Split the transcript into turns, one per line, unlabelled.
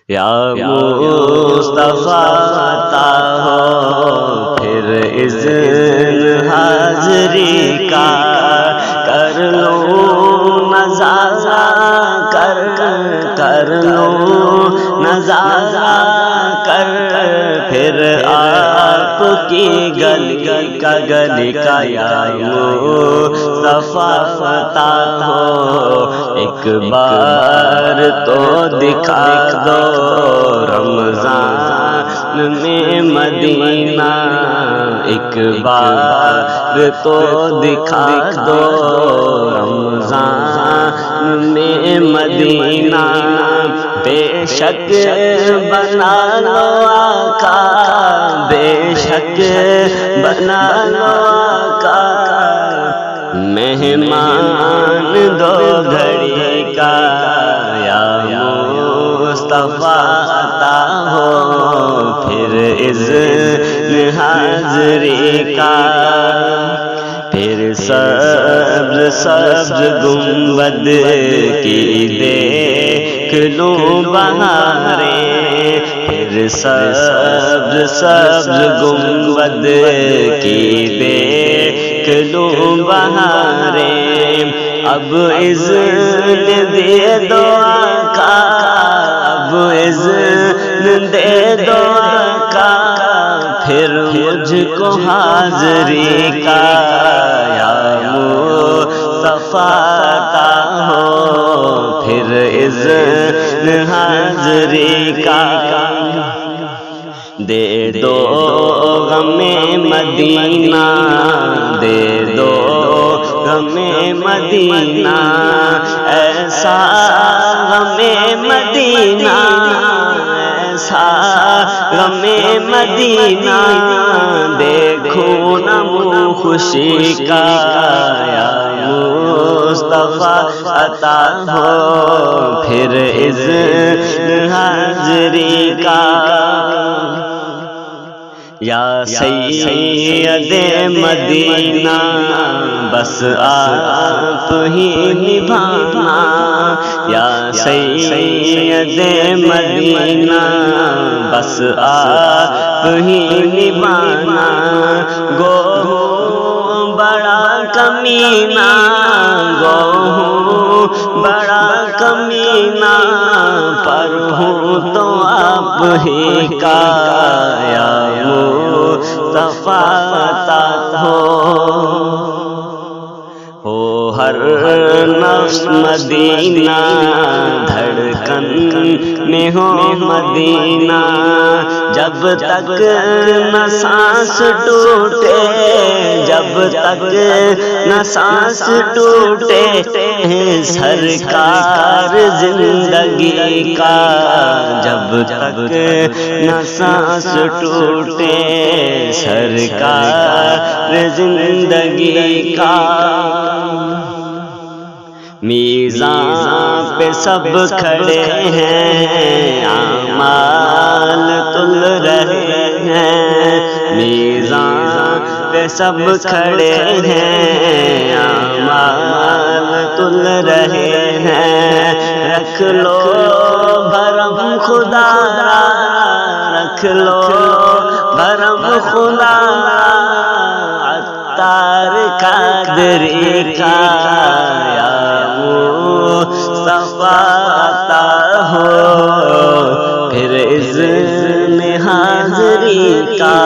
یا مصطفیٰ عطا ہو پھر اذن حاضری کا، کر لوں نظارہ کر لوں نظارہ پھر آپ کی گلی کا یا مصطفیٰ عطا ہو، ایک بار تو دکھا دو رمضان میں مدینہ، ایک بار تو دکھا دو رمضان میں مدینہ، بے شک بنا لو آقا، بے شک بنا لو آقا، مہمان دو گھڑی کا، یا مصطفیٰ عطا ہو پھر اذن حاضری کا، پھر سبز گنبد کی دیکھ لوں بہاریں، پھر سبز گنبد کی دیکھ لوں بہاریں، اب اذن دے دو آقا، اب اذن دے دو آقا، پھر مجھ کو حاضری کا، یا مصطفیٰ عطا ہو پھر اذن حاضری کا، دے دو غم مدینہ، دے دو غم مدینہ، ایسا غم مدینہ، ایسا غم مدینہ، دیکھو نہ منہ خوشی کا، یا مصطفیٰ عطا ہو پھر اذن حاضری کا، یا سید مدینہ بس آپ ہی نبھانا، یا سید مدینہ بس آپ ہی نبھانا، گو بڑا کمینہ، گو بڑا کمینہ، پر ہوں تو آپ ہی کا، یا مصطفیٰ عطا ہو ہر نفس مدینہ، دھڑکن میں ہو مدینہ، جب تک نہ سانس ٹوٹے، جب تک نہ سانس ٹوٹے، سرکار زندگی کا، جب تک نہ سانس ٹوٹے، سرکار زندگی کا، میزان پہ سب کھڑے ہیں، اعمال تل رہے ہیں، میزان پہ سب کھڑے ہیں، اعمال تل رہے ہیں، رکھ لو بھرم خدا را، رکھ لو بھرم خدا را، عطار قادری کا، یا مصطفیٰ عطا ہو پھر اذن حاضری کا۔